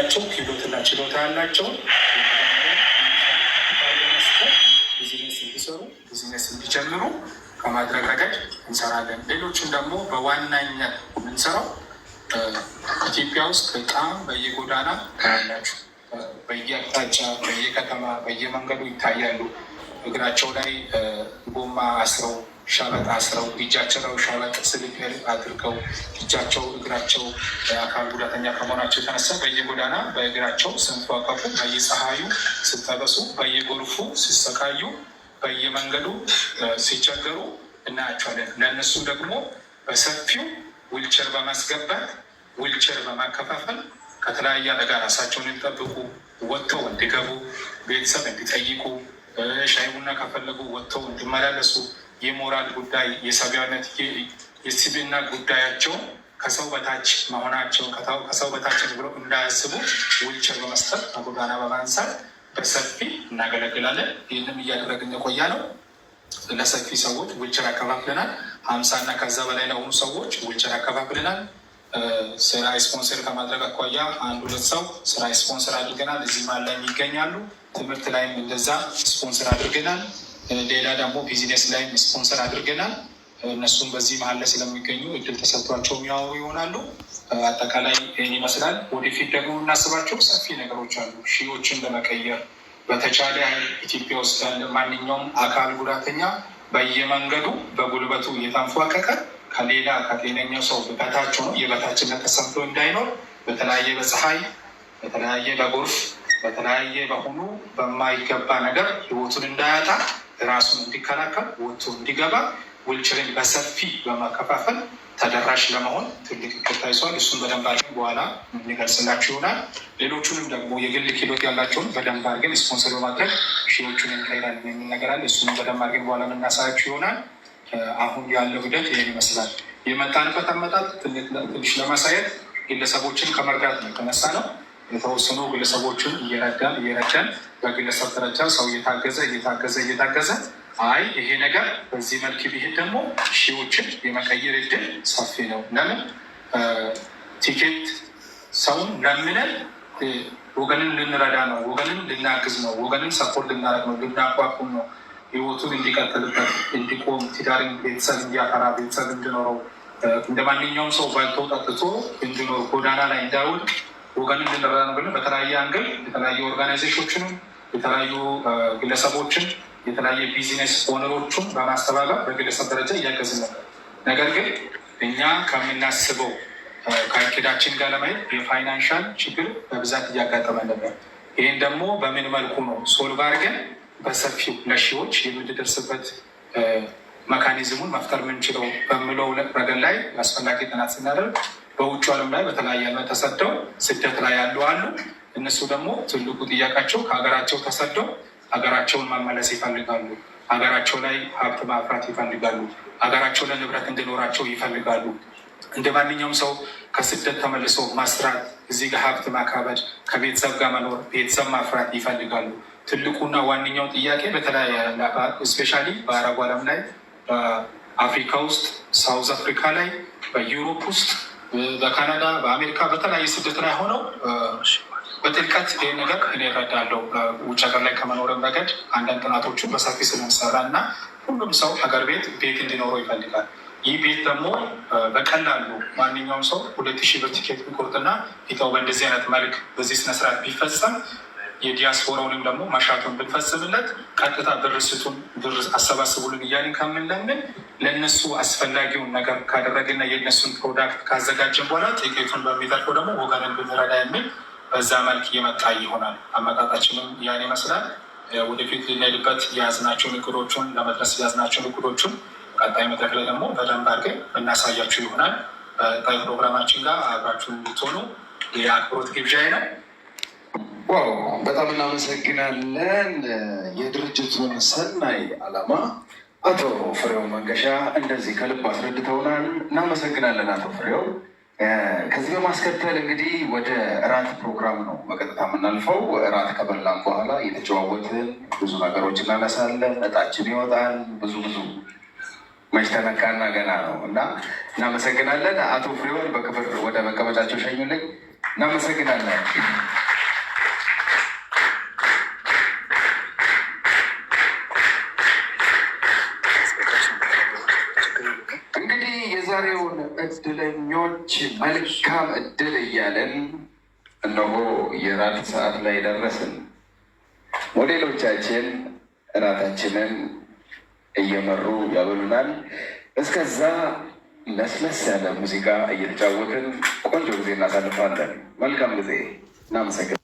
ያላቸው ክህሎትና ችሎታ ያላቸው ቢዝነስ እንዲሰሩ ቢዝነስ እንዲጀምሩ ከማድረግ ረገድ እንሰራለን። ሌሎችም ደግሞ በዋናኛነት የምንሰራው ኢትዮጵያ ውስጥ በጣም በየጎዳና ያላችሁ በየአቅጣጫ በየከተማ በየመንገዱ ይታያሉ። እግራቸው ላይ ጎማ አስረው ሻበጥ አስረው እጃቸው ሻበጥ ስልክል አድርገው እጃቸው እግራቸው አካል ጉዳተኛ ከመሆናቸው የተነሳ በየጎዳና በእግራቸው ስንፏቀቁ በየፀሐዩ ሲጠበሱ በየጎርፉ ሲሰቃዩ በየመንገዱ ሲቸገሩ እናያቸዋለን። ለእነሱ ደግሞ በሰፊው ዊልቸር በማስገባት ዊልቸር በማከፋፈል ከተለያየ አደጋ ራሳቸውን እንዲጠብቁ ወጥተው እንዲገቡ ቤተሰብ እንዲጠይቁ ሻይ ቡና ከፈለጉ ወጥተው እንዲመላለሱ የሞራል ጉዳይ የሰብአዊነት የስብዕና ጉዳያቸውን ከሰው በታች መሆናቸው ከሰው በታች ብሎ እንዳያስቡ ዊልቸር በመስጠት ከጎዳና በማንሳት በሰፊ እናገለግላለን። ይህንም እያደረግን የቆያ ነው። ለሰፊ ሰዎች ዊልቸር ያከፋፍልናል። 50 እና ከዛ በላይ ለሆኑ ሰዎች ዊልቸር ያከፋፍልናል። ስራ ስፖንሰር ከማድረግ አኳያ 1-2 ሰው ስራ ስፖንሰር አድርገናል። እዚህ ማል ላይ ይገኛሉ። ትምህርት ላይም እንደዛ ስፖንሰር አድርገናል። ሌላ ደግሞ ቢዝነስ ላይም ስፖንሰር አድርገናል። እነሱም በዚህ መሀል ላይ ስለሚገኙ እድል ተሰጥቷቸው የሚያወሩ ይሆናሉ። አጠቃላይ ይህን ይመስላል። ወደፊት ደግሞ እናስባቸው ሰፊ ነገሮች አሉ። ሺዎችን ለመቀየር በተቻለ ኢትዮጵያ ውስጥ ያለ ማንኛውም አካል ጉዳተኛ በየመንገዱ በጉልበቱ እየተንፏቀቀ ከሌላ ከጤነኛው ሰው በታች ሆኖ የበታችነት ተሰምቶ እንዳይኖር በተለያየ በፀሐይ በተለያየ በጎርፍ በተለያየ በሆኑ በማይገባ ነገር ህይወቱን እንዳያጣ ራሱን እንዲከላከል ወጥቶ እንዲገባ ዊልቸርን በሰፊ በማከፋፈል ተደራሽ ለመሆን ትልቅ እቅድ ታይቷል። እሱን በደንብ አድርገን በኋላ የሚገልጽላችሁ ይሆናል። ሌሎቹንም ደግሞ የግል ክህሎት ያላቸውን በደንብ አድርገን ስፖንሰር በማድረግ ሺዎቹን እንቀይራለን የሚል ነገር አለ። እሱንም በደንብ አድርገን በኋላ የምናሳያችሁ ይሆናል። አሁን ያለው ሂደት ይህን ይመስላል። የመጣንበት አመጣጥ ትንሽ ለማሳየት ግለሰቦችን ከመርዳት ነው የተነሳ ነው። የተወሰኑ ግለሰቦችን እየረዳን በግለሰብ ደረጃ ሰው እየታገዘ አይ ይሄ ነገር በዚህ መልክ ቢሄድ ደግሞ ሺዎችን የመቀየር እድል ሰፊ ነው። ለምን ቲኬት ሰውን ለምነን ወገንን ልንረዳ ነው፣ ወገንን ልናግዝ ነው፣ ወገንን ሰፖርት ልናደርግ ነው፣ ልናቋቁም ነው፣ ህይወቱን እንዲቀጥልበት እንዲቆም፣ ትዳርን ቤተሰብ እንዲያፈራ ቤተሰብ እንዲኖረው እንደ ማንኛውም ሰው በልቶ ጠጥቶ እንዲኖር ጎዳና ላይ እንዳይወድቅ ወገንን ልንረዳ ነው ብለን በተለያየ አንግል የተለያዩ ኦርጋናይዜሽኖችንም የተለያዩ ግለሰቦችን የተለያየ ቢዝነስ ኦነሮቹን በማስተባበር በግለሰብ ደረጃ እያገዝን ነበር። ነገር ግን እኛ ከምናስበው ከእቅዳችን ጋር ለማየት የፋይናንሻል ችግር በብዛት እያጋጠመን ነበር። ይህን ደግሞ በምን መልኩ ነው ሶልቭ አድርገን በሰፊው ለሺዎች የምንደርስበት መካኒዝሙን መፍጠር የምንችለው በምለው ረገድ ላይ አስፈላጊ ጥናት ስናደርግ በውጭ ዓለም ላይ በተለያየ ዓመት ተሰደው ስደት ላይ ያሉ አሉ። እነሱ ደግሞ ትልቁ ጥያቄያቸው ከሀገራቸው ተሰደው ሀገራቸውን መመለስ ይፈልጋሉ። ሀገራቸው ላይ ሀብት ማፍራት ይፈልጋሉ። ሀገራቸው ላይ ንብረት እንዲኖራቸው ይፈልጋሉ። እንደ ማንኛውም ሰው ከስደት ተመልሶ ማስራት፣ እዚህ ጋር ሀብት ማካበድ፣ ከቤተሰብ ጋር መኖር፣ ቤተሰብ ማፍራት ይፈልጋሉ። ትልቁና ዋነኛው ጥያቄ በተለያየ ስፔሻሊ በአረቡ ዓለም ላይ በአፍሪካ ውስጥ ሳውዝ አፍሪካ ላይ በዩሮፕ ውስጥ በካናዳ በአሜሪካ በተለያየ ስደት ላይ ሆነው በጥልቀት ይህ ነገር እኔ እረዳለሁ። ውጭ ሀገር ላይ ከመኖርም ረገድ አንዳንድ ጥናቶችን በሰፊ ስለምሰራ እና ሁሉም ሰው ሀገር ቤት እንዲኖረው ይፈልጋል። ይህ ቤት ደግሞ በቀላሉ ማንኛውም ሰው 2000 ብር ቲኬት ቢቆርጥና ፊታው በእንደዚህ አይነት መልክ በዚህ ስነስርዓት ቢፈጸም የዲያስፖራውንም ደግሞ መሻቱን ብንፈጽምለት ቀጥታ ብር ስጡን ብር አሰባስቡልን እያልን ከምንለምን ለእነሱ አስፈላጊውን ነገር ካደረግና የእነሱን ፕሮዳክት ካዘጋጀን በኋላ ጥቂቱን በሚተርፈው ደግሞ ወገንን ብንረዳ የሚል በዛ መልክ የመጣ ይሆናል። አመጣጣችንም ያን ይመስላል። ወደፊት ልንሄድበት የያዝናቸውን እቅዶቹን ለመድረስ የያዝናቸውን እቅዶቹን ቀጣይ መድረክ ላይ ደግሞ በደንብ አድርገን እናሳያችሁ ይሆናል። በቀጣይ ፕሮግራማችን ጋር አብራችሁን እንድትሆኑ የአክብሮት ግብዣዬ ነው። ዋው በጣም እናመሰግናለን። የድርጅቱን ሰናይ ዓላማ አቶ ፍሬው መንገሻ እንደዚህ ከልብ አስረድተውናል። እናመሰግናለን አቶ ፍሬው። ከዚህ በማስከተል እንግዲህ ወደ እራት ፕሮግራም ነው በቀጥታ የምናልፈው። እራት ከበላም በኋላ እየተጨዋወትን ብዙ ነገሮች እናነሳለን። እጣችን ይወጣል። ብዙ መች ተነካና ገና ነው እና እናመሰግናለን። አቶ ፍሬውን በክብር ወደ መቀመጫቸው ሸኙልኝ። እናመሰግናለን። እንግዲህ የዛሬውን እድለኞች መልካም እድል እያለን እነሆ የራት ሰዓት ላይ ደረስን። ሞዴሎቻችን እራታችንን እየመሩ ያበሉናል። እስከዛ ለስለስ ያለ ሙዚቃ እየተጫወትን ቆንጆ ጊዜ እናሳልፋለን። መልካም ጊዜ። እናመሰግናለን።